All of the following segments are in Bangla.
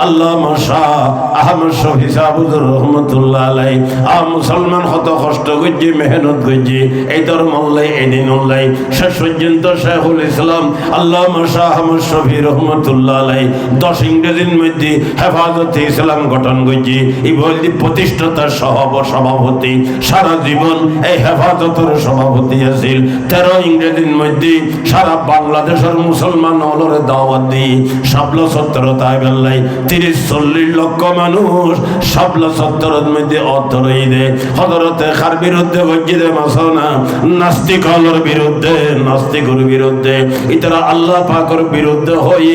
আল্লামা শাহ আহমদ শফি সাহুজুর রহমতুল্লাহ আলাইহি মুসলমান কত কষ্ট করছি, মেহনত করছি এই ধর্মল্লাই এই দিনল্লাই শেষ পর্যন্ত শেখুল ইসলাম আল্লামা শাহ আহমদ শফি রহমতুল্লাহ আলাইহি 10 ইংরেজির মধ্যে হেফাজতে ইসলাম গঠন করছি। এই বলছি প্রতিষ্ঠাতা সভাপতি, সারা জীবন এই হেফাজতের সভাপতি আছিল। 13 ইংরেজির মধ্যে সারা বাংলাদেশের মুসলমান হলরে দাওয়াত দিই। শাপলা সত্তর তাই বেল্লাই 30-40 লক্ষ মানুষ শাপলা সত্তরের মধ্যে অর্থরই দে হজরতে খার বিরুদ্ধে গজ্জিদে মাসনা নাস্তিক হলর বিরুদ্ধে, নাস্তিকের বিরুদ্ধে ইতারা আল্লাহ পাকের বিরুদ্ধে হই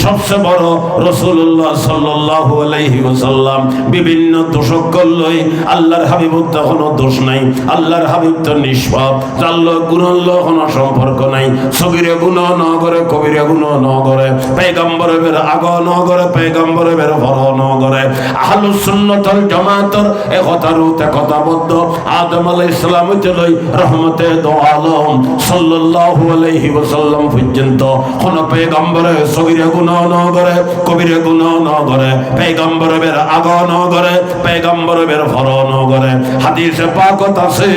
সবচেয়ে বড় রাসূলুল্লাহ সাল্লাল্লাহু আলাইহি ওয়াসাল্লাম বিভিন্ন দোষকল লই আল্লাহর হাবিবুর তো কোনো দোষ নাই, আল্লাহর হাবিব তো নিষ্পাপ, আল্লাহর গুণাল্লাহ কোনো সম্পর্ক নাই, সগীরে গুনাহ না করে কবিরে গুনাহ না করে, পয়গম্বরের আগা না করে পয়গম্বরের ফর না করে। আহলুস সুন্নাত ওয়াল জামাতের এই কথারতে কথাবদ্ধ আদম আলাইহিস সালাম হইতে লই রহমতে দো আলম সাল্লাল্লাহু আলাইহি ওয়াসাল্লাম পর্যন্ত কোন পয়গম্বরে সগীরে গুনাহ না করে কবিরে গুনাহ না করে, পয়গম্বরের আগা না করে পয়গম্বরের ফর না করে। হাদিসে পাকত আছে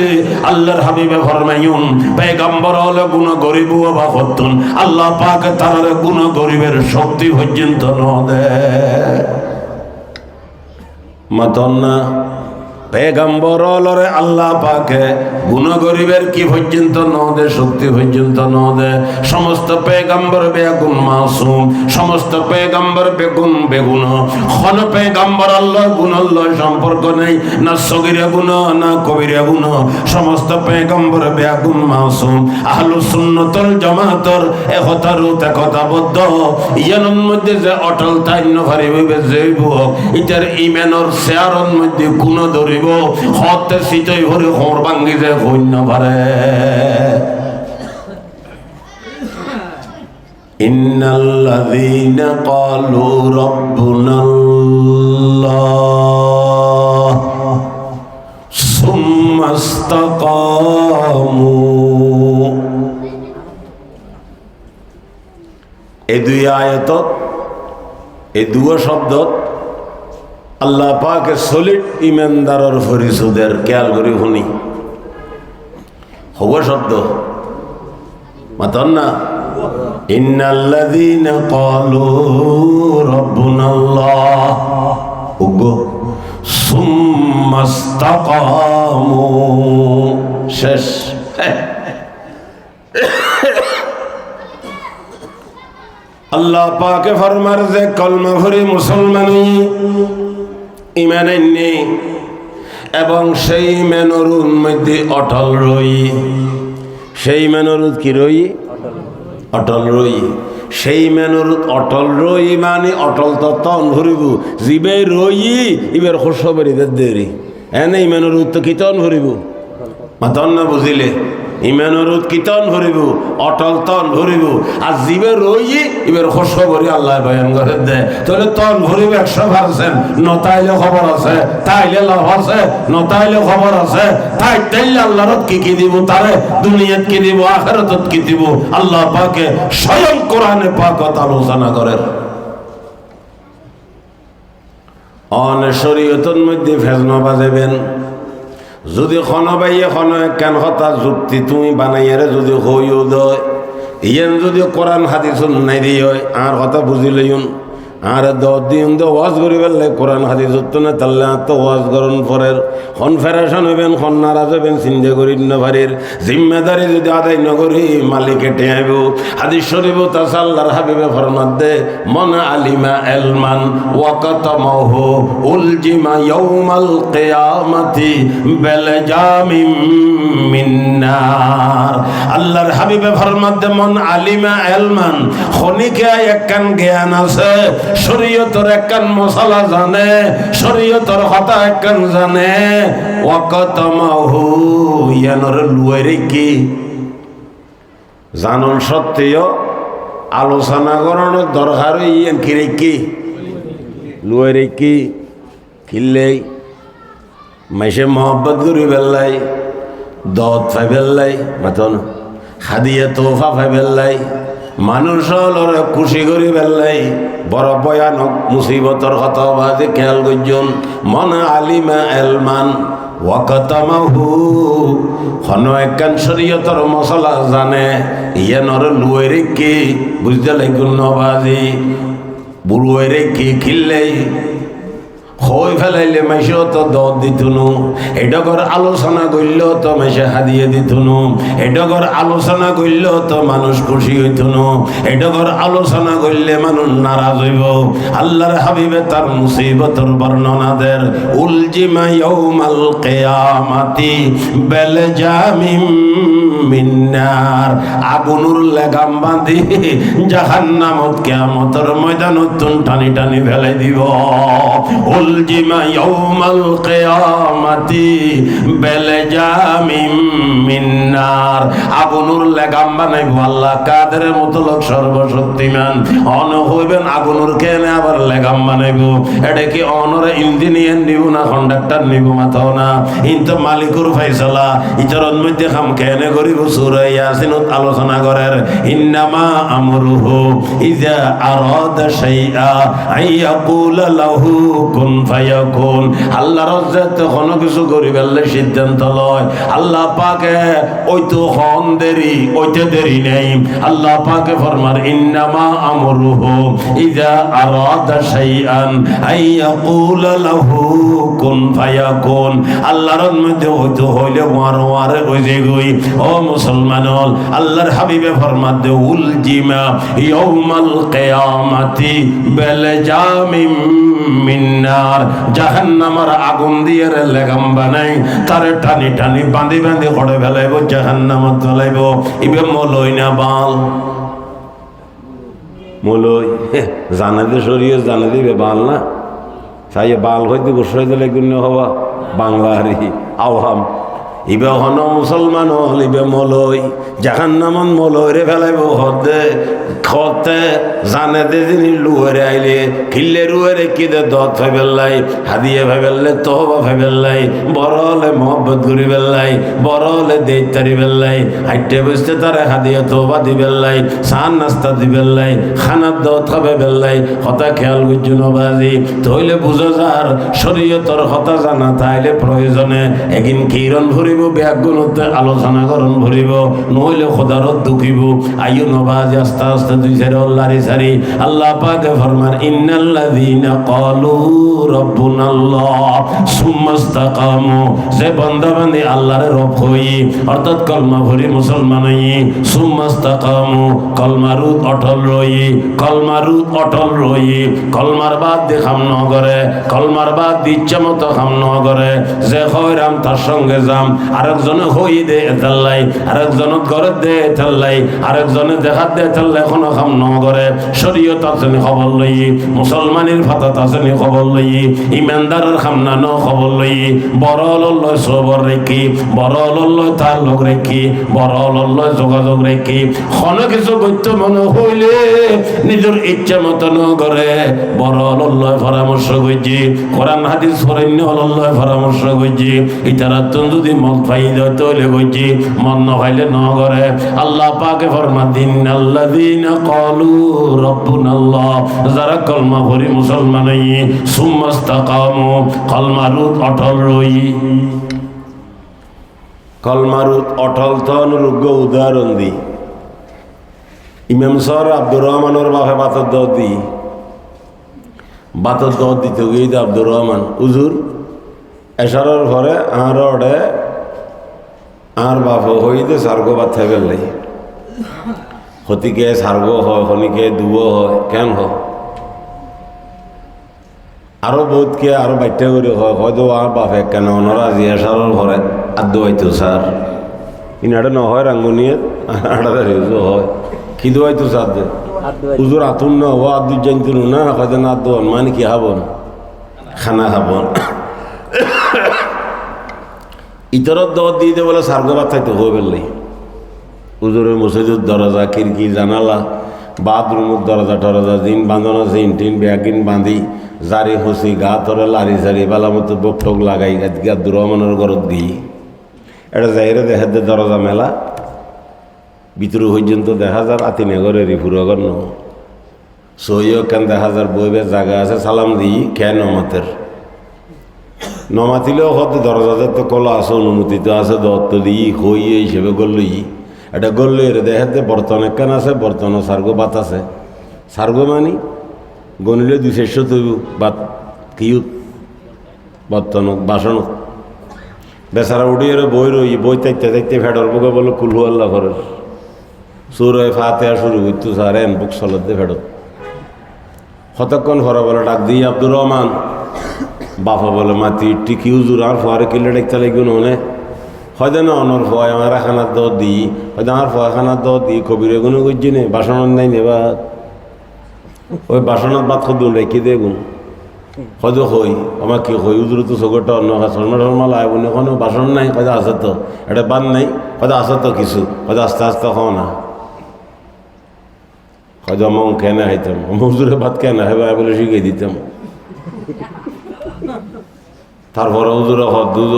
আল্লাহর হাবিবে ফরমায়ুন পয়গম্বর হলে গুনাহ গরিব বা হতুন আল্লাহ পাক তার গুনাহ গরিবের শক্তি পর্যন্ত ন দে মাতন্না পেগম্বর লরে আল্লাহ পাকে গুণ গরিবের কি পর্যন্ত ন দে শক্তি পর্যন্ত ন দে। সমস্ত পেগম্বর বেগুন মাসুম, সমস্ত পেগম্বর বেগুন বেগুন, কোন পেগম্বর আল্লাহ গুণ আল্লাহ সম্পর্ক নেই, না সগীরে গুণ না কবিরে গুণ, সমস্ত পেগম্বর বেগুন মাসুম। আহলুস সুন্নাতুল জামাতের একতারতে কথাবদ্ধ ইয়ানোর মধ্যে যে অটল তাইন্য ভারিবে যাইব ইতার ইমানের শেয়ারর মধ্যে গুণ ধরি হতে সিতই ভরে খবর ভাঙ্গি যে হইন পারে। ইন্নাল্লাযীনা ক্বালু রাব্বুনাল্লাহ সুম্মা ইসতাকামু, এই দুই আয়াতত এই দুই শব্দত আল্লাহ পাকে সলিড ইমানদারের পরিচয়ের খেয়াল করে শুনি হব শব্দ মাতন না। ইন্নাল্লাযীনা ক্বালু রাব্বুনাল্লাহ উগো সুম্মা ইসতাকামু শেষ। আল্লাহ পাকে ফরমার যে কলমা ভরি মুসলমানি ইমান নেই এবং সেই মেনরুর মধ্যে অটল রই, সেই মেনরুদ কি রই অটল রই, সেই মেনরুদ অটল রই মানে অটল তত্ত্বন ভরিব জীবে রই ইবের খুশবেরিদের দেরি এনে মেনরুদ তো কীর্তন ভরিব মাতন না বুঝিলে ইমানুরুদ কীর্তন ভরিব অটল তন ভরিব আর জীবে রই এবার খুশ করি আল্লাহ বয়ান করে দেয়। তাহলে তন ভরিব 100%, নতাইলে খবর আছে তাইলে লাভ আছে, নতাইলে খবর আছে তাই তাইলে আল্লাহর কি কি দিব তারে দুনিয়াত কি দিব আখিরাতত কি দিব আল্লাহ পাকে স্বয়ং কোরআনে পাকত আলোচনা করেন। অন শরীয়তের মধ্যে ফেজনা বাজাবেন যদি খনবাইয়ে খন কেন হতা যুক্তি তুমি বানাইয়ারে যদি হইও দয় ইয়ান যদি কোরআন হাদিস নাই দিয়ে আর কথা বুঝিলেন আর দিন ওয়াজ করি পেলে কোরআন হাদিস তো না তাহলে তো ওয়াজ করুন পরের কনফারেশন হইবেন খন নারাজ হইবেন চিন্তা করি নভারির জিম্মেদারি যদি আদায় নকরি মালিকে টেঁয়াইব। হাদিস শরীফ তাস আল্লাহর হাবিবে ফরমাত দে মন আলিমা এলমান ওয়াকাতামাহু উলজিমা ইয়াউমাল কিয়ামাতি বিলজামিম মিন নার। আল্লাহর হাবিবে ফরমাত দে মন আলিমা এলমান খনিকে একখান জ্ঞান আছে, শরীয়তের একখান মশলা জানে, শরীয়তের কথা একখান জানে, ওয়াকাতামাহু ইয়ানর লুয়ারে কি জানন সত্ত্বেও আলোচনা করানোর দরকার ইয়ান কিরে কি লুয়ারে কি কিল্লেই মাইসে মহব্বত করি বেল্লাই দত ফাই বেল্লাই মাতন হাদিয়া তোফা ফাই বেল্লাই মানুষ খুশি করি বেল্লাই বড় ভয়ানক মুসিবতর কথা বাজে খেয়াল করজন মন আলিমা এলমান ওয়াকাতামাহু হন একখান শরীয়তর মশলা জানে ইয়ানর লুয়েরে কি বুঝতে লাগুন নবাজি বুড়ুয়েরে কি খিললেই হই ফেলাইলে মাইসে তো দর দিতুনু এডগর আলোচনা করল তো মাইসে হাদিয়ে দিতুনু এডগর আলোচনা করল তো মানুষ খুশি হইতুনু এডগর আলোচনা করলে মানুষ নারাজ হইব আল্লাহর হাবিবে তার মুসিবতর বর্ণনাদের উলজিমা ইয়াউমাল কিয়ামাতি বেলজামিম মিন্নার আগুনুর লেগাম বাঁধি জাহান্নামত কিয়ামতের ময়দানত টানি টানি ফেলাই দিব উলজিমা ইয়াউমাল কিয়ামাতি বেলজামিম মিন্নার আগুনুর লেগাম বানাইব আল্লাহ কাদের মতলক সর্বশক্তিমান অন হইবেন আগুনুর কেনে আবার লেগাম বানাইব এটা কি অনরে ইঞ্জিনিয়ার নিব না কন্ডাক্টর নিব মাথাও না ইনতো মালিকুর ফাইসালা ইতরন মধ্যে খাম কেনে করিব সূরা ইয়াসিনত আলোচনা করেন ইন্নামা আমরুহু ইযা আরাদা শাইআ আইয়াকুলা লাহু কুন ফায়াকুন আল্লাহর রজ্জাত কোনো কিছু করিবেলে সিদ্ধান্ত লয় আল্লাহ পাকে ওইতো হন দেরি ওইতে দেরি নেই আল্লাহ পাকে ফরমান ইন্নামা আমরুহু ইযা আরাদা শাইআন আইয়াকুলা লাহু কুন ফায়াকুন আল্লাহর মধ্যে হইতো হইলে ওয়ারে হইছে গই ও মুসলমান আল্লাহর হাবিবে ফরমান দে উলজিমা ইয়াউমাল কিয়ামাতি বেলজামিম মিন্নার জাহান্নামের আগুন দিয়ে লেগাম বানাই তারে টানি টানি বাঁধি বাঁধি করে ফেলাইব জাহান্নামত ফেলাইব ইবে মলই না বাল মলই জানা দে শরীয় জানা দিবে বাল না তাই বাল হইতে বসে দিলে গুণ্য হওয়া বাংলারি আওয়াম ইবে হন মুসলমান হল ইবে মলই জাহান্নামত মলই রে ফেলাইব হদে খতে জানে দে যিনি লুয়ারে আইলে খিল্লে রুয়ারে কি দে দত ফাইবেল্লাই হাদিয়ে ফাইবেল্লাই তহবা ফাইবেল্লাই বড় হলে মহব্বত করি বেল্লাই বড় হলে দেইতারি বেল্লাই হাইটে বসতে তারে হাদিয়ে তহবা দিবেল্লাই সান নাস্তা দিবেল্লাই খানার দত খাবে বেল্লাই হতা খেয়াল গুজ্জু নবাজি তইলে বুঝো যার শরীয়তর হতা জানা তাইলে প্রয়োজনে একিন কিরণ ভরিব ব্যাগুণতে আলোচনা করণ ভরিব নইলে খোদারত দুখিব আইও নবাজি আস্তে আস্তে দুই সারি আল্লাহরি সারি আল্লাহ পাকে ফরমান ইন্নাল্লাযীনা ক্বালু রাব্বুনাল্লাহ সুম্মা ইসতাকামু যে বান্দা বান্দি আল্লাহর রব হই অর্থাৎ কলমা ভরি মুসলমান হই সুম্মা ইসতাকামু কলমারুত অটল রই কলমারুত অটল রই কলমার বাদ দেখাম ন করে কলমার বাদ ইচ্ছা মতো খাম ন করে যে হইরাম তার সঙ্গে যাম আরেকজনে হই দে এতাল্লাই আরেকজনত ঘরে দে এতাল্লাই আরেকজনে দেখাত দে এতাল্লাই এখনো খাম ন করে শরীয়ত আসেনি খবর লই মুসলমানের ফাতাত আসেনি খবর লই ইমানদারের খামনা ন খবর লই বড় লয় সবর রেখি বড় লয় তার লোক রেখি বড় লয় যোগাযোগ রেখি কোন কিছু করতে মনে হইলে নিজের ইচ্ছা মতো ন করে বড় লয় পরামর্শ করছি কোরআন হাদিস ফরান্য লয় পরামর্শ করছি ইতারাত যদি মন পাই দেয় তৈলে করছি মন ন পাইলে ন করে আল্লাহ পাকে ফরমা দিন আল্লাযীনা ক্বালু রাব্বুনাল্লাহ যারা কলমা ভরি মুসলমান হই সুম্মা ইসতাকামু কলমারুত অটল রই কলমারুত অটল তন রুগ্য উদাহরণ দি ইমাম স্যার আব্দুর রহমানের বাপে বাতর দর দি বাতর দর দিতে গিয়ে আব্দুর রহমান হুজুর এসারের ঘরে আর ওডে আর বাপ হইতে সার্গো বাচ্চা ফেললে হতিকে সার্গো হয় হনিকে দুবো হয় কেন হয় আরো বহুতকে আরো বাইটা করে হয় হয়তো আর বাপে কেন ওনারা আজি এসারের ঘরে আদ্য হইতো স্যার ইনাটা ন হয় রাঙ্গুনিয়ে আড়া হয় কি দোয়াইতো স্যার দে হুজুর আতুন না ও আদু জানতো না হয়তো না দোয়ান মানে কি হাবন খানা খাবন ইতরত দর দিয়ে দে বলে সার্গো বাচ্চাইতে হয়ে ফেললেই হুজুরের মসজিদের দরজা খিড়কি জানালা বাথরুমের দরজা টরজা দিন বাঁধানো আছে ইনটিন ব্যাগিন বাঁধি জারি হসি গা তরে লারি জারি বালা মতো বক ঠোক লাগাই আব্দুর রহমানের ঘরত দিই এটা যাইরে দেখা দে দরজা মেলা ভিতরে পর্যন্ত দেখা যার আতিনে ঘরে রিফুর ঘর ন সইও কেন 10,000 বইবে জায়গা আছে সালাম দিই খেয়ে নমাতের নমাতিলেও হয়তো দরজাতে তো কলা আছে অনুমতি তো আছে দত্ত দিই হই হিসেবে গল্লই এটা গল্লই দেখাতে বর্তন একখান আছে বর্তনও সার্গো বাত আছে সার্গো মানি গণিলে 200 তৈব বাত কিউত বর্তন বাসন বেচারা উঠিয়ে বই রই বই তাইতে তাইতে ফেডর বুকে বলো কুলহু আল্লাহ করে সুরে ফাতে শুরু হইতো স্যার এন বুক চলত দে ফেডত কতক্ষণ ফরা বলে ডাক দিই আব্দুর রহমান বাপা বলে মাতি টিকি উজুর আর ফোয়ারে কিলে দেখতে লাগবে নে হয়তো না অনর ফয় আমার খানার দ দিই হয়তো আমার ফয় খানার দ দিই কবির এগুলো করছি নে বাসনত নাই নেবা ওই বাসনত বাদ খুব রেখে দে গুণ হয়তো হই আমার কি হই উজুর তো চোখটা অন্য শর্মা টর্মা লাই বলে কোনো বাসন নাই হয়তো আছে তো এটা বান নাই হয়তো আছে তো কিছু হয়তো আস্তে আস্তে খাও না হয়তো মং কেনা খাইতাম হুজুরে ভাত কেনা হবে বলে শিখিয়ে দিতাম তারপরে হুজুরে দুধ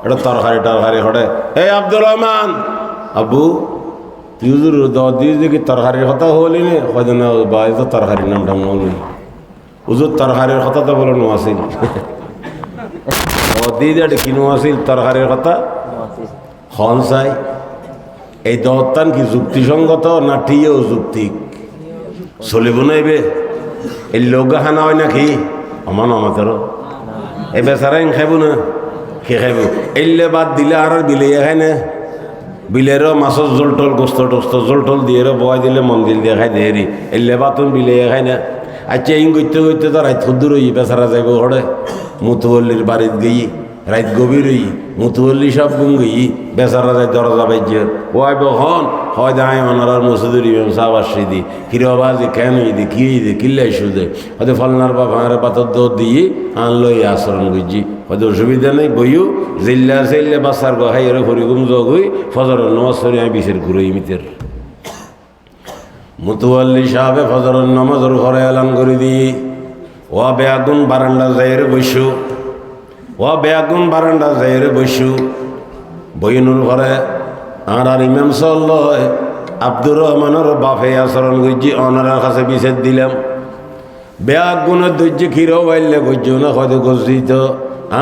এটা তরকারি টরকারি হটে এই আব্দুর রহমান আব্বু তুই হুজুর দিয়ে দেখি তরকারির কথা হলি নে হয়তো না বা তো তরকারির নাম টাম নলি হুজুর তরকারির কথা তো বলে নো আসিল দিয়ে দেয় কিনো আসিল তরকারির কথা হন চাই এই দত্তান কি যুক্তিসঙ্গত না ঠিও যুক্তিক চলিব নাইবে এই লোক খানা হয় নাকি আমার আমাদেরও এই বেচারাই খাইব না সে খাইব এলে বাদ দিলে আর বিলে খাই না বিলেরও মাছর জোল টল গোস্ত টোস্ত জোল টল দিয়ে বয় দিলে মন্দির দিয়ে খাই দেরি এলে বাতুন বিলে খাই না আচ্ছা ইং করতে করতে তো রাত খুদ্দুর হই বেচারা যাইব ঘরে মুতুবল্লির বাড়িত গেই রাত গভীর হই মুতুবল্লি সব গুম গেই বেচারা যায় দরজা বাইজে ওয়াই বহন হয় দায় ওনার মসুদুর ইমাম সাহেব আসি দি কিরবাজি কেন দি কি দি কিল্লাই সুদে হয়তো ফলনার বা ভাঙার পাথর দৌড় দিয়ে আনলো এই আচরণ বুঝছি হয়তো অসুবিধা নেই বইও জিল্লা জিল্লে বাসার গহাই এর হরিগুম যোগ হই ফজর নমাজ সরি আমি বিশের ঘুরে মিতের মুতুয়াল্লি সাহেবে ফজর নামাজের ঘরে এলান করে দিই ও বেয়াগুন বারান্দা যাইরে বসু ও বেয়াগুন বারান্দা যাইরে বসু বইনুর ঘরে আর ইমাম সাল্লাহ আব্দুর রহমানের বাপে আচরণ করছি ওনার কাছে বিছেদ দিলাম বেয়াগুনের দৈর্য ক্ষীরও বাইলে গজ্য না হয়তো গজ্জিত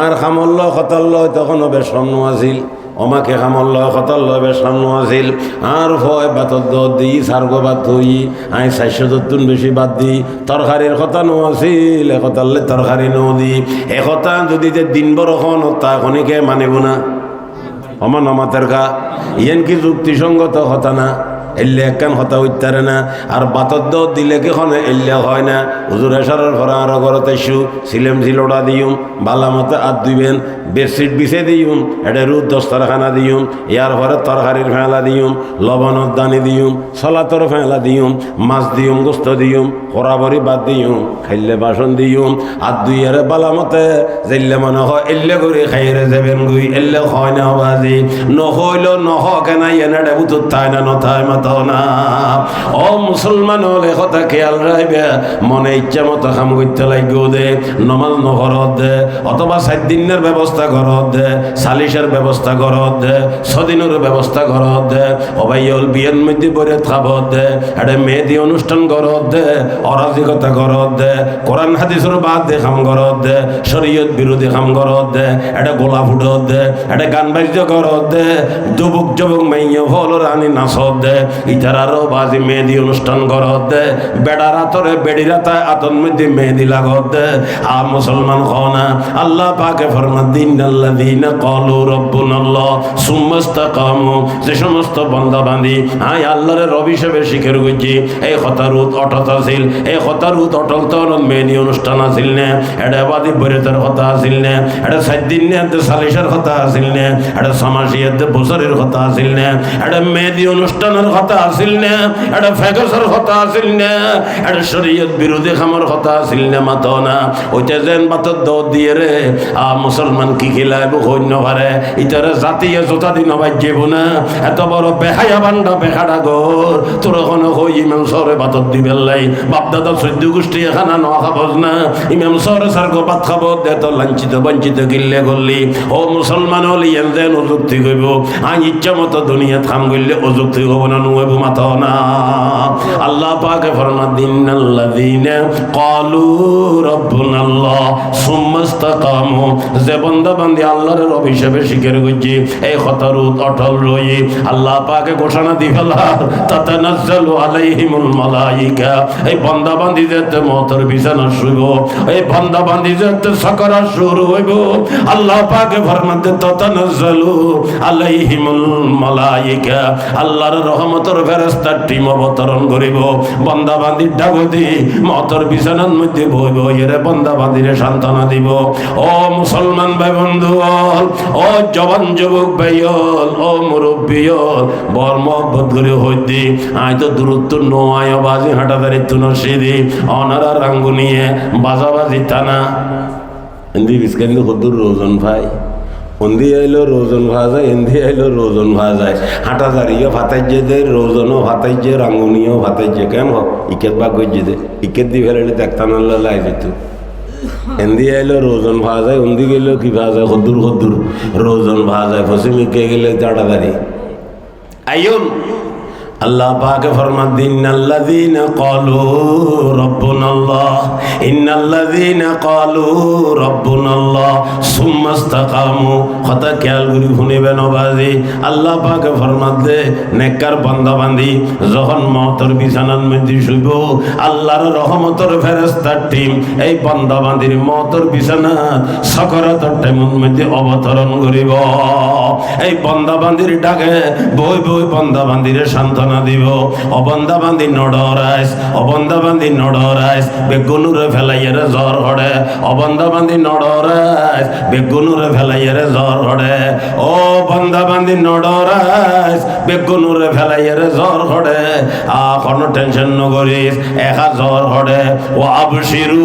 আর খামল্ল খতাল্ল তখনও বেশ সামনে আসিল আমাকে খামল্ল খতাল্ল বেশ সামনে আসিল আর ভয় বাতর দর দিই সার্গ বাদ হই আই 400 বেশি বাদ দিই তরকারির কথা নো আসিল একতাল্লে তরকারি নো দি একতা যদি যে দিন বড় হন তা খনিকে মানিব না আমার নমাতের গা ইয়েন কি যুক্তিসঙ্গত হতা না এলে একখান হতা উত্তারে না আর বাতর দর দিলে কি হনে এলে হয় না হুজুর এসারের ভরা আরো ঘরতে শু সিলেম সিলোটা দিউম বালা মতে আত দিবেন বেডশিট বিছে দিউম এটা রুদ দস্তরখানা দিউম ইয়ার ঘরে তরকারির ফেলা দিউম লবণর দানি দিউম সলাতর ফেলা দিউম মাছ দিউম গোস্ত দিউম হরাবরি বাদ দিউম খাইলে বাসন দিউম আর দুইয়ারে বালা মতে যাইলে মনে হয় এলে করে খাইরে যাবেন গুই এলে হয় না বাজি নহইল নহ কেনা এনে বুতুর থায় না নথায় মাথাও না ও মুসলমান হলে কথা খেয়াল রাখবে মনে ইচ্ছা মতো কাম করতে লাগবে দে নমাজ নহরত দে অথবা 7 দিনের ব্যবস্থা করত দে সালিশের ব্যবস্থা করত দে 6 দিনের ব্যবস্থা করত দে অবাইল বিয়ের মধ্যে পরে খাবত দে এটা মেহেদি অনুষ্ঠান করত দে অরাজিকতা করত দে কোরআন হাদিসের বাদ দে কাম করত দে শরীয়ত বিরোধী কাম করত দে এটা গোলা ফুটত দে এটা গান বাদ্য করত দে যুবক যুবক মাইয়া হল রানী নাচত দে ইতারারও বাজি মেহেদি অনুষ্ঠান করত দে বেড়ার আতরে বেড়ির আতায় আতর মধ্যে মেহেদি লাগত দে আ মুসলমান খনা আল্লাহ পাকে ফরমান দিনাল্লাযীনা ক্বালু রাব্বুনাল্লাহ সুম্মা ইসতাকামু যে সমস্ত বান্দা বান্দি আয় আল্লাহর রব হিসেবে স্বীকার করছি এই খতারুত অটল আছিল এই খতারুত অটল তরণ মেহেদি অনুষ্ঠান আছিল না এটা বাদি বরেতের কথা আছিল না এটা 7 দিন নিয়ে সালিশের কথা আছিল না এটা সমাজিয়াতে বছরের কথা আছিল না এটা মেহেদি অনুষ্ঠানের কথা আছিল না এটা ফেকসের কথা আছিল না এটা শরীয়ত বিরোধী খামর কথা আছিল না মাতো না ওইটা যেন বাতর দৌড় দিয়ে রে আ মুসলমান কি খিলাইব হইন্য পারে ইতারে জাতীয় জোতা দিন বাজ্যেব না এত বড় বেহায়া বান্ডা বেহাডা গোর তোর কোনো হই ইমাম সরে বাতর দিবেন লাই বাপদাদা 14 গোষ্ঠী এখানা ন খাবজ না ইমাম সরে সার্গ ভাত খাব দে তো লাঞ্ছিত বঞ্চিত গিল্লে করলি ও মুসলমান হলি যেন অযুক্তি কইব আই ইচ্ছা মতো দুনিয়াত কাম করলে অযুক্তি হব না হইব মাথা না। আল্লাহ পাকে ফরমান ইন্নাল্লাযীনা ক্বালু রাব্বুনাল্লাহ সুম্মা ইসতাকামু, যে বান্দা বান্দি আল্লাহর রব হিসেবে স্বীকার করছে এই কথার অটল রয়ে আল্লাহ পাকে ঘোষণা দি ফেলা তাতানাজ্জালু আলাইহিমুল মালাইকা, এই বান্দা বান্দি যেতে মওতের বিছানা শুইব, এই বান্দা বান্দি যেতে সাকারাত শুরু হইব, আল্লাহ পাকে ফরমান তাতানাজ্জালু আলাইহিমুল মালাইকা, আল্লাহর রহমতের ফেরেশতার টিম অবতরণ করিব, বান্দা বান্দির ডাকতি মওতের বিছানার মধ্যে বইব, এর বান্দা বান্দিরে সান্ত্বনা দিব। ও মুসলমান ভাই বন্ধু, ও জওয়ান যুবক ভাইয়ল, ও মুরব্বিয়ল, বর মহব্বত করে হইতে আয় তো দূরত্ব নয় বাজি হাঁটাদারি তুন সিদি অনারা রাঙ্গুনিয়ে বাজাবাজি টানা হিন্দি বিস্কেন্দ কদ্দুর রোজন ভাই হিন্দি আইলো রোজন ভাজা যায়, হিন্দি আইলো রোজন ভাজা যায়, হাঁটাদারিও ভাতাইছে রোজনও ভাতাইছে রাঙ্গুনিও ভাতাইছে, কেন হোক ইকেত বা গজ্জি দে ইকেত দি ফেলে দেখতাম আল্লাহ যেত। হিন্দি আইলো রোজন ভাজা যায়, হিন্দি গেলেও কি ভাজা যায় কদ্দুর কদ্দুর রোজন ভাজা যায়, পশ্চিমে গেলে হাঁটাদারি আইন। আল্লাহ পাক ফরমান ইন্নাল্লাযীনা ক্বালু রাব্বুনাল্লাহ, ইন্নাল্লাযীনা ক্বালু রাব্বুনাল্লাহ সুম্মা ইসতাকামু, কথা খেয়াল করে শুনিবেন বাজি। আল্লাহ পাক ফরমান দে নেককার বান্দা বান্দি যখন মওতের বিছানার মধ্যে শুইব, আল্লাহর রহমতের ফেরেশতার টিম এই বান্দা বান্দির মওতের বিছানা সাকারাতের টাইমের মধ্যে অবতরণ করিব। এই বান্দা বান্দির ডাকে বই বই বান্দা বান্দিরে সান্ত্বনা দিব। অবন্দা বান্দি নডরাইস, অবন্দা বান্দি নডরাইস, বেগুনুরে ফেলাইয়েরে জ্বর হড়ে, অবন্দা বান্দি নডরাইস, বেগুনুরে ফেলাইয়েরে জ্বর হড়ে, ও বন্দা বান্দি নডরাইস, বেগুনুরে ফেলাইয়েরে জ্বর হড়ে। কোনো টেনশন নকরিস, একা জ্বর হড়ে। ও আবশিরু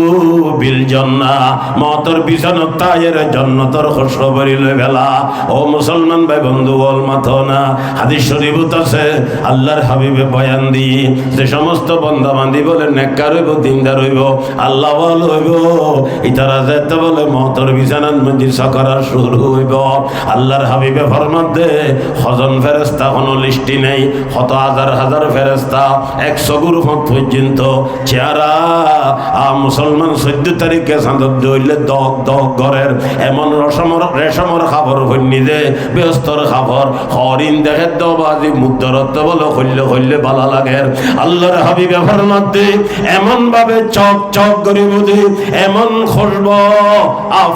বিল জান্নাহ, মওতের বিছানাত তায়ের জান্নাতের খুশখবরি লই ফেলা। ও মুসলমান ভাই বন্ধু বল মাথো না, হাদিস শরীফত আছে আল্লাহর হাবিবে বয়ান দিয়ে যে সমস্ত বান্দা বান্দি বলে নেককার হইব দিনদার হইব আল্লাহ বল হইব, ইতারা যেতে বলে মওতের বিছানার মধ্যে সাকারাত শুরু হইব। আল্লাহর হাবিবে ফরমান দে হজন ফেরেশতা কোনো লিস্টি নেই, কত হাজার হাজার ফেরেশতা 100 গুরু পর্যন্ত চেহারা মুসলমান 14 তারিখে চাঁদত দইলে দগ দগ ঘরের এমন রেশমর খাবার হইনি যে ব্যস্তর খাবার হরিণ দেখে দবাজি মুদ্রত বলে হইলে হইলে ভালো লাগে। আল্লাহর হাবিবে ফরমান দে এমন ভাবে চক চক করিব যে এমন খুশব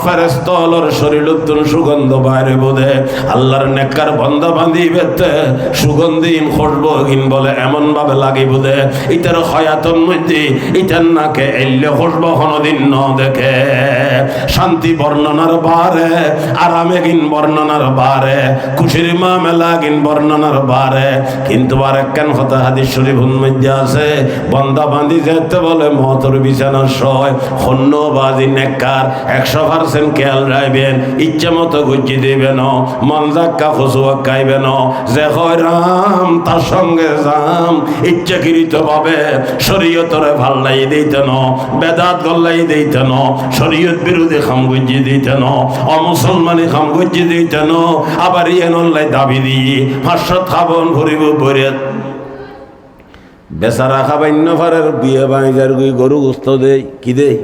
ফেরেশতার শরীরতুন সুগন্ধ বাইরে বোধে। আল্লাহর নেককার বান্দা বান্দি বেতে সুগন্ধিন খুশব গিন বলে এমন ভাবে লাগিব দে ইতার হয়াতন মধ্যে ইতার নাকে এলে খুশব কোনদিন ন দেখে। শান্তি বর্ণনার বারে, আরামে গিন বর্ণনার বারে, খুশির মামেলা গিন বর্ণনার বারে, কিন্তু আর একখান কথা হাদিস শরীফের মধ্যে আছে বান্দা বান্দি যেতে বলে মওতের বিছানার শয় খন্নবাজি নেককার 100% খেয়াল রাখবেন, ইচ্ছা মতো গুজি দিবেন, মন জাক্কা খুশুয়া খাইবেন, যে হয় রাম তার সঙ্গে যাম, ইচ্ছাকৃত ভাবে শরীয়তরে ভাল্লাই দিতেন, বেদাত গল্লাই দিতেন, শরীয়ত বিরোধী খাম গুজি দিতেন, অমুসলমানি খাম গুজি দিতেন, আবার ইয়েনল্লাই দাবি দিয়ে 500 খাবন ভরিব ভরে বেচারা খাবাইন্য ফারের বিয়ে বাইজার গুই গরু গুস্ত দেই কি দেই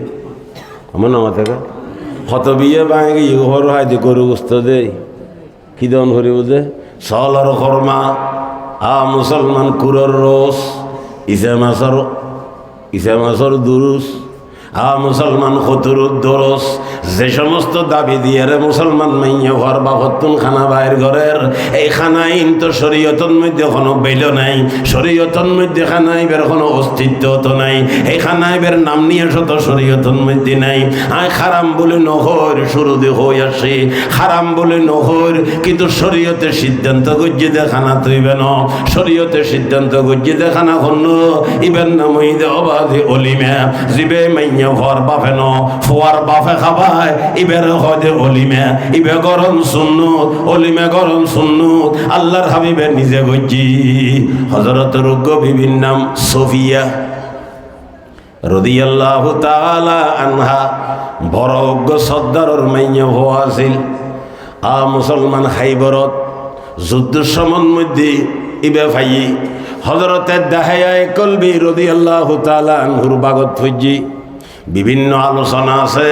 আমার নামা থেকে কত বিয়ে বাইগে ঘর হয় যে গরু গুস্ত দেই কি দন ভরিব যে সলার খরমা মুসলমান কুরর রোস ইসা মাসর দুরুস মুসলমান খতুরুদ দরস, যে সমস্ত দাবি দিয়ে রে মুসলমান মাইয়া ঘর বা হতুন খানা বাইর ঘরের এই খানাইন তো শরীয়তর মধ্যে কোনো বেল নাই, শরীয়তর মধ্যে খানাইবের কোনো অস্তিত্ব তো নাই, এই খানাইবের নাম নিয়ে শত শরীয়তর মধ্যে নাই। আয় খারাম বলে নহর শুরু দিয়ে হয়ে আসে, খারাম বলে নহর কিন্তু শরীয়তের সিদ্ধান্ত গজ্জি দেখানা তৈবে ন, শরীয়তের সিদ্ধান্ত গজ্জি দেখানা হন্য ইবেন নাম হইদে অবাধে অলিমা জিবে মাইয়া ঘর বাফে ন ফোয়ার বাফে খাবায় ইবের হদে অলিমা ইবে গরম সুন্নুত অলিমা গরম সুন্নুত। আল্লাহর হাবিবের নিজে গজ্জি হযরত রুগ্গ বিবির নাম সফিয়া রাদিয়াল্লাহু তাআলা আনহা, বড় অজ্ঞ সর্দারর মাইয়া হওয়া আছিল। মুসলমান হাইবরত যুদ্ধের সময়ের মধ্যে ইবে ভাই হযরতে দাহিয়ায়ে কলবি রাদিয়াল্লাহু তাআলা আনহুর বাগত ফুজি বিভিন্ন আলোচনা আছে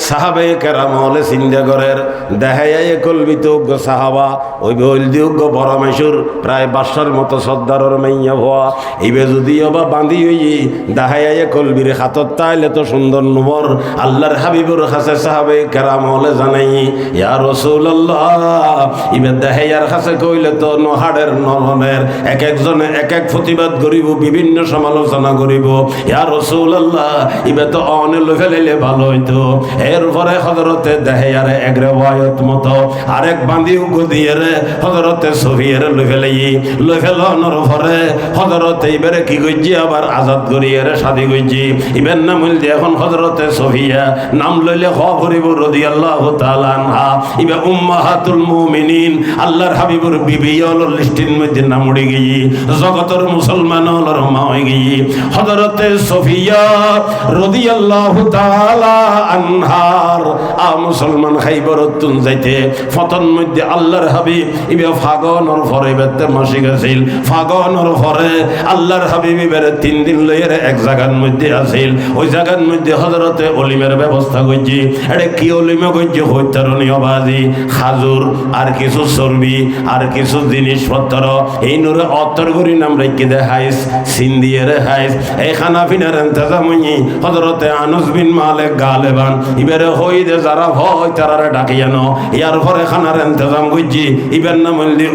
সাহাবায়ে কেরাম হলে চিন্তা করের দাহিয়ায়ে কলবি তো সাহাবা ওই বলদিউগ বড় মেশুর প্রায় 500 মতো সর্দারর মাইয়া হওয়া এইবে যদিও বা বাঁধি হই দাহিয়ায়ে কলবির হাতত তাইলে তো সুন্দর নম্বর আল্লাহর হাবিবুর কাছে সাহাবায়ে কেরাম হলে জানাই ইয়া রাসূলুল্লাহ ইবে দাহিয়ার কাছে কইলে তো নহাড়ের নলনের এক একজনে এক এক প্রতিবাদ করিব বিভিন্ন সমালোচনা করিব ইয়া রাসূলুল্লাহ ইবে তো অনে লই ফেলাইলে ভালো হইতো এরপরে হযরতে দাহিয়ার এক রিওয়ায়াত মতো আরেক বাঁধিও গদিয়ে রে হযরতে সফিয়ার লই ফেলানোর পরে হযরতে ইবারে কি কইজি আবার আজাদ করিয়ে রে শাদি কইজি ইবেন নাম হইল এখন হযরতে সফিয়া নাম লইলে খ করিব রাদিয়াল্লাহু তাআলা আনহা ইবে উম্মাহাতুল মুমিনিন আল্লাহর হাবিবুর বিবি হল লিস্টের মধ্যে নাম উড়ে গিয়ে জগতের মুসলমান হলর মা হয়ে গিয়ে হযরতে সফিয়া রাদিয়াল্লাহু তাআলা আনহার মুসলমান খাইবরতুন যাইতে ফতন মধ্যে আল্লাহর হাবিব ইবে ফাগনর পরে বেতে মাসিক আছিল ফাগনর পরে আল্লাহর হাবিব ইবে 3 দিন লইয়ের এক জায়গার মধ্যে আছিল ওই জায়গার মধ্যে হযরতে অলিমের ব্যবস্থা কইছি এটা কি অলিমে কইছি হইতারণীয় বাজি খাজুর আর কিছু চর্বি আর কিছু জিনিসপত্র এই নুরে অত্তর করি নাম রেখে দে হাইস সিন্দিয়ে রে হাইস এই খানা পিনার ইন্তজাম হই হযরতে আনাস বিন মালিক গালেবান ইবারে হই দে যারা ভয় তারারে ডাকিয়ানো ইয়ার পরে খানার ইন্তজাম কইছি ইবেন নাম হইলি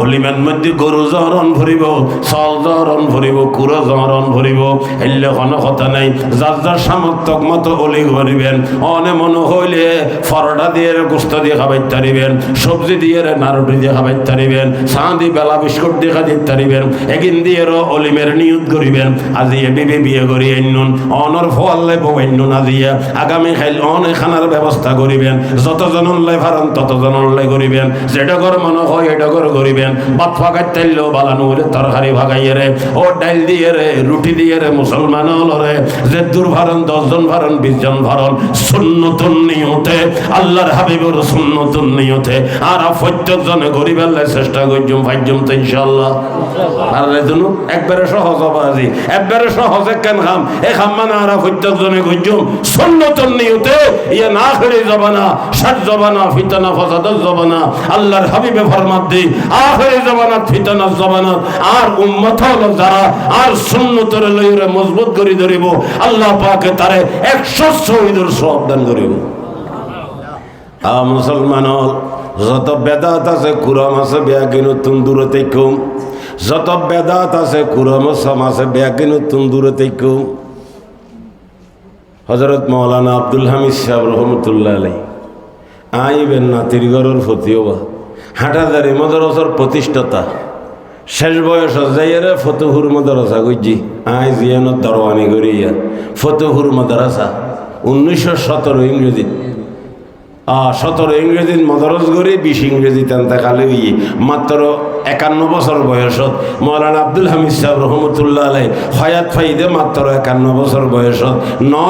অলিমের মধ্যে গরু জহরণ ভরিব চল জহরণ ভরিব কুড়ো জহরণ ভরিব এলে কোনো কথা নাই যার যার সামর্থক মতো অলি ভরিবেন অনে মনে হইলে ফরটা দিয়ে গোস্ত দিয়ে খাবাইতে পারিবেন সবজি দিয়ে নারুটি দিয়ে খাবাইতে পারিবেন চাঁদি বেলা বিস্কুট দিয়ে খাইতে পারিবেন একদিন দিয়ে অলিমের নিয়ত করিবেন আজি বিবি বিয়ে করি আইনুন অনর ফোয়াল্লে বউ আইনুন আজিয়া আগামী খাইল অনে খানার ব্যবস্থা করিবেন যতজন লাই ফারান ততজন লাই করিবেন যেটা করে মনে হয় এটা করে করিবেন ভাত ফাঁকাই তাইলেও বালানো হইলে তরকারি ভাগাইয়ে রে ও ডাইল দিয়ে রে রুটি দিয়ে রে মুসলমান হলরে যে দূর ভারণ 10 জন ভারণ 20 জন ভারণ সুন্নতুন নিয়তে আল্লাহর হাবিবুর সুন্নতুন নিয়তে আর প্রত্যেক জনে গরিবের লাই চেষ্টা করজুম ভাইজুম তো ইনশাআল্লাহ পারলে দুনু একবারে সহজ বাজি একবারে সহজে কেন খাম এই খাম মানে আর প্রত্যেক জনে করজুম সুন্নতুন নিয়তে ইয়া না আখিরি জবানা শার জবানা ফিতনা ফাসাদ জবানা আল্লাহর হাবিবে ফরমাত দি আখিরি জবানা ফিতনা জবানা আর উম্মত হলো যারা আর সুন্নতের লইরে মজবুত করি ধরিব আল্লাহ পাকে তারে 100 শহীদের সওয়াব দান করিব মুসলমান যত বেদাত আছে কুরআন আছে বেয়াকিন দূরে থেকো যত বেদাত আছে কুরআন আছে বেয়াকিন দূরে থেকো হযরত মাওলানা আব্দুল হামিদ সাহেব রহমতুল্লাহ আলাইহি আইবেন নাতির ঘরের ফতিওয়া হাটাজারি মাদ্রাসার প্রতিষ্ঠাতা শেষ বয়স যাইয়ারে ফতুহুর মাদ্রাসা গইজি আই জিয়ানো দরওয়ানি করিয়া ফতুহুর মাদ্রাসা 1917 ইংরেজি 17 ইংরেজি মাদ্রাস গড়ি 20 ইংরেজি তান্তা খালি হইয়ে মাত্র 51 বছর বয়সত মৌলানা আব্দুল হামিদ সাহেব রহমতুল্লাহ আলাই হয়াত ফাইদে মাত্র 51 বছর বয়সত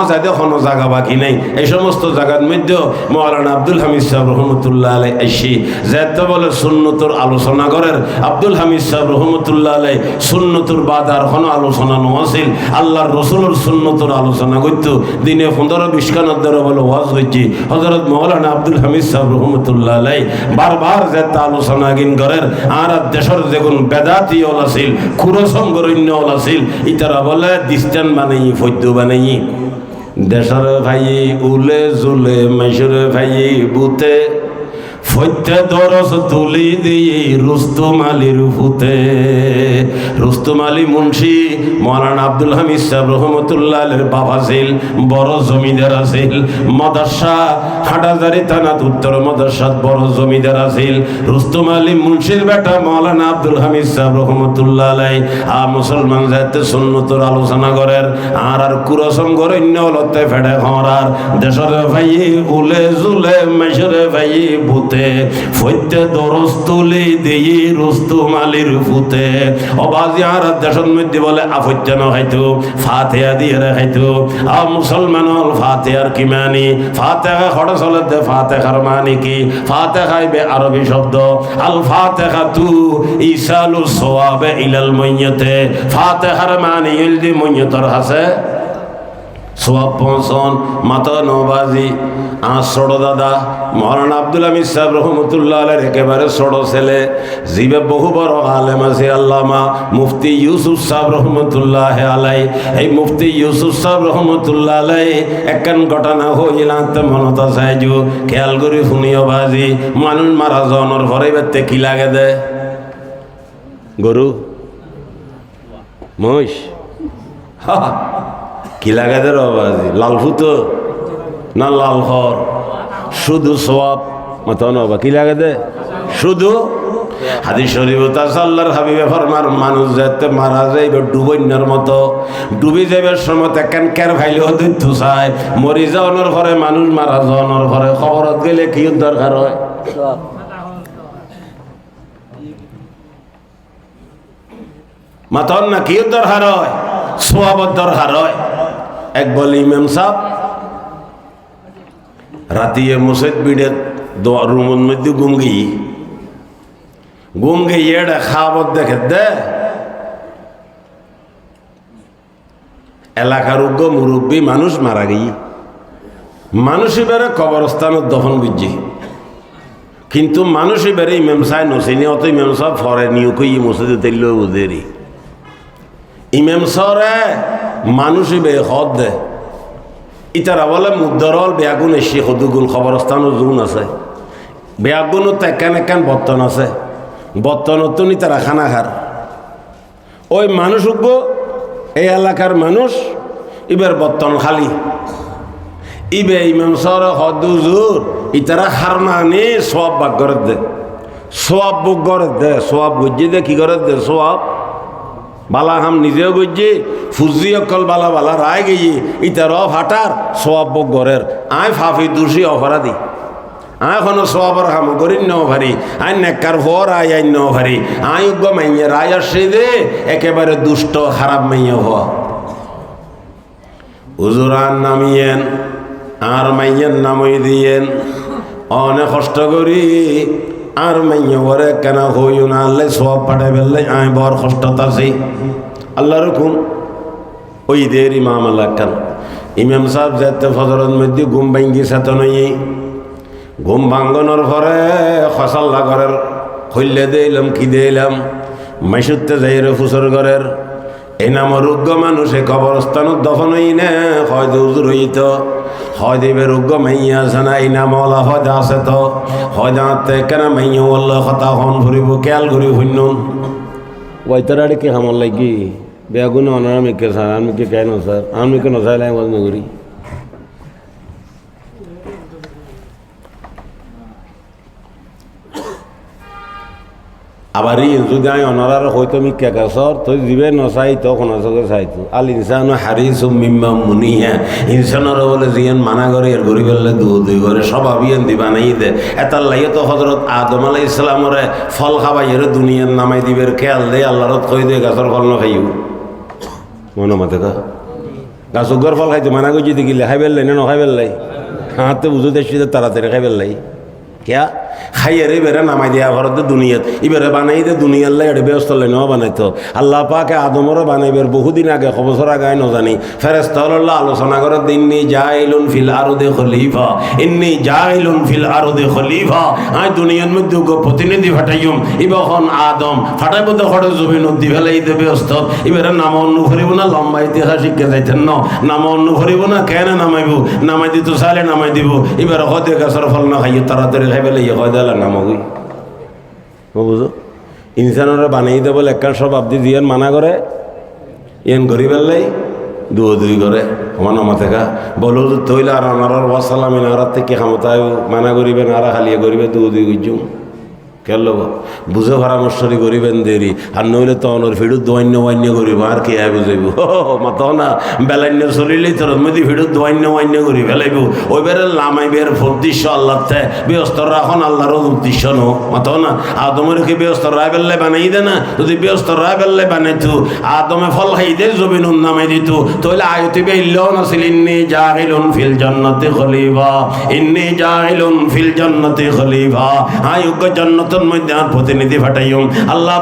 যাতে কোনো জায়গা বাকি নাই এই সমস্ত জায়গার মধ্যে মৌলানা আব্দুল হামিদ সাহেব রহমতুল্লাহ আলাই আইসি যেতে বলে সুন্নতর আলোচনা করেন আব্দুল হামিদ সাহেব রহমতুল্লাহ আলাই সুন্নতর বাদ আর কোনো আলোচনা নছিল আল্লাহর রসুলের সুন্নতর আলোচনা করতো দিনে 15-20 খানার দ্বারা বলে ওয়াজ হয়েছি হযরত মৌলানা আব্দুল হামিদ সাহেব রহমতুল্লাহ আলাই বারবার যেতে আলোচনা গিন করেন আর দেশের যেগুন বেদাতি ওল আছিল কুরসঙ্গরণ্য ওল আছিল ইতারা বলে ডিস্টেন্স বানাই ফদ্য বানাই দেশের ভাই উলে জুলে মাইসরে ভাই বুতে ফত্যে দরস তুলি দিয়ে রুস্তম আলীর ফুতে রুস্তম আলী মুন্সি মৌলানা আব্দুল হামিদ সাহেব রহমতুল্লাহ আলের বাবা ছিল বড় জমিদার আছিল মাদ্রাসা হাটাজারি থানাত উত্তর মাদ্রাসাত বড় জমিদার আছিল রুস্তম আলী মুন্সির বেটা মৌলানা আব্দুল হামিদ সাহেব রহমতুল্লাহ আলাই মুসলমান যাতে সুন্নতর আলোচনা করেন আর কুরসঙ্গরণ্য হলতে ফেড়ে হরার দেশের ভাই উলে জুলে মাইসরে ভাই ভূতে ফইতে দরস্তুলি দিয়ে রুস্তুম আলীর ফুতে অবাজি আর দেশের মধ্যে বলে আফইতে ন খাইতো ফাতেহা দিয়ে খাইতো আ মুসলমান হল ফাতেহার কি মানি ফাতেহা খড়ে চলে ফাতেহার মানে কি ফাতেহাই বে আরবি শব্দ আল ফাতেহা তু ইসালু সোয়াবে ইলাল মইয়তে ফাতেহার মানে ইলদি মইয়তর হাসে সোয়াব পৌঁছন মাতা নবাজি আর ছোটো দাদা মৌলানা আব্দুল হামিদ সাহেব রহমতুল্লাহ আলাইহির একেবারে ছোটো ছেলে জিবে বহু বড় আলেম আছে আল্লামা মুফতি ইউসুফ সাহেব রহমতুল্লাহ আলাই এই মুফতি ইউসুফ সাহেব রহমতুল্লাহ আলাই একখান ঘটনা হইলাতে মনত আছে যে খেয়াল করে শুনিও বাজি মানুষ মারা যাওয়ার ঘরে বেতে কি লাগে দে গরু মহিষ কি লাগে দে বাজি লাল ফুতো না লাল হর শুধু সওয়াব মতো নবা কি লাগে দে শুধু হাদিস শরীফ আছে আল্লাহর হাবিবে ফরমান মানুষ যাতে মারা যাইবে ডুবইনার মতো ডুবি যাইবার সময় একখান কের ভাইলেও দিতে চায় মরি যাওয়ানোর ঘরে মানুষ মারা যাওয়ানোর ঘরে খবরত গেলে কি দরকার হয় মাতন না কি দরকার হয় সওয়াবত দরকার হয় এক বলে ইমাম সাহেব রাতিয়ে মসজিদ বিড়ে রুমের মধ্যে ঘুম গিয়ে এটা খাবার দেখে দে এলাকার উগ্র মুরব্বী মানুষ মারা গিয়ে মানুষই বেড়ে কবরস্থানত দফন বুঝছি কিন্তু মানুষই বেড়ে ইমাম সাহেব নসিনি অত ইমাম সাহেব ফরে নিউ কই মসজিদে তেল বুঝেরি ইমাম সাহরে মানুষই বে হদ দে ইতারা বলে মুদ্দরল বেয়াগুন এসে সদুগুল খবরস্থানও জোন আছে বেয়াগুনও তো একান বর্তন আছে বর্তনতো নি তারা খানা খার ওই মানুষ উঠব এই এলাকার মানুষ ইবের বর্তন খালি ইবে ইমাম সর হদুজুর ইতারা খার না নি সব বাক করে দে সব বুক করে দে সব বুঝি দে কি করে দে সব বালা হাম নিজেও বুঝছি ফুজি অকল বালা বালা রায় গিয়ে ইতার ফাটার সব বুক গরের আয় ফাফি দোষী অপরাধী আয় কোনো সবার হাম করি ন ভারি আয় নেকার ভর আয় আই ন ভারি আয় উগ্র মাইয়ে রায় আসে দে একেবারে দুষ্ট খারাপ মাইয়ে হ হুজুরান নামিয়েন আর মাইয়ের নামই দিয়েন অনেক কষ্ট করি আর মাইয়ে ওরে কেন হইও না আল্লাহ সব পাঠাই ফেললে আয় বর কষ্ট আছি আল্লাহ রকম ওই দের ইমাম আল্লাহ খান ইমাম সাহেব যেতে ফজরের মধ্যে ঘুম ভাঙ্গি সেত নই ঘুম ভাঙ্গনের পরে খসাল্লা ঘরের খুললে দিলাম কি দিলাম মাইসুতে যাই রে ফুসর ঘরের এই নামর রোগ্য মানুষে কবরস্থানত দফন হই না হয়তো উজুর হইত হয় দেবে রোগ্য মাইয়া আছে না এই নাম ওলা হয়তো আছে তো হয়তো আনতে কেন মাইয়া ওল্লা কথা হন ভরিব খেয়াল ঘুরি শুনুন ওইতারে কি আমার লাগি বেগুন অনার কে স্যার আমি কে কেন স্যার আমি কেন চাইলে বন্ধ করি আবার যদি আমি অনারার হয়তো আমি কেকাসর তো দিবে নচাই তখন আসকে চাইতো আল ইনসান হারিস মিম্মা মুনিয়া ইনসানের বলে জিয়ান মানা করে এর গরিব দুই করে সব আবিয়ান দিবা নাই দে এটার লাগে তো হজরত আদম আলাই ইসলামরে ফল খাবাই এর দুনিয়ার নামাই দিবের খেয়াল দে আল্লাহরত কই দে গাছর ফল নখাইও মনে মতে কা গাছ উগর ফল খাইতে মানা করছি দেখিলে খাই পেলাই না নখাই পেলাই হাতে বুঝো দেখছি তাড়াতাড়ি খাই পেলাই क्या খাইয়ে রে বেড়ে নামাই দিয়া ঘরতে দুনিয়াত ইবেরে বানাই দে দুনিয়ার লাই এটা ব্যস্ত লাই নেওয়া বানাইতো আল্লাহ পাকে আদমরও বানাইবের বহুদিন আগে খবসর আগে ন জানি ফেরেস্তাল্লাহ আলোচনা করে ইন্নি জাইলুন ফিল আরদে খলিফা ইন্নি জাইলুন ফিল আরদে খলিফা আই দুনিয়ার মধ্যে প্রতিনিধি ফাটাইম ইবখন আদম ফাটাইব তো খড়ে জমি নদী ফেলাই দে ব্যস্ত ইবেরে নাম অন্য ভরিব না লম্বা ইতিহাস শিখে যাইতেন ন নাম অন্য ভরিব না কেন নামাইব নামাই দিত চাইলে নামাই দিব এবারে হদে গাছের ফল না খাইয়ে তাড়াতাড়ি খাই পেলে হয় দেলা নামগুই বুঝো ইনসানরা বানাই দে বলে একটা সব আপনি দিয়ান মানা করে ইয়ান গরিব লাই দুই করে আমার নামা থেকে বলো তৈলে আর আনার ওয়াসালাম আনার থেকে ক্ষমতায় মানা করিবেন আর খালিয়ে করিবে দুই গুজুম কেন বুঝে পরামর্শই করিবেন দেরি আর নইলে তো অনর ফিডুত দোয়ান্য করিব আর কে বুঝাইব মাত না বেলান্য চলিলেই তোর মধ্যে ফিডুত দোয়ান্য করি ফেলাইব ওই বেড়ে লামাইবের উদ্দেশ্য আল্লাহ ব্যস্ত রাখন আল্লাহর উদ্দেশ্য নো মাত না আদমের কি ব্যস্ত রায় বেললে বানাই দে না যদি ব্যস্ত রায় বেললে বানাইতো আদমে ফল খাই দে জমিন নামাই দিত তাহলে আয়তি বেইল্লাও নাছিল ইন্নী জাহিলুন ফিল জান্নাতি খলিফা ইন্নী জাহিলুন ফিল জান্নাতি খলিফা আয়োগ্য জান্নাতের মধ্যে আর প্রতিনিধি ফাটাইম আল্লাহ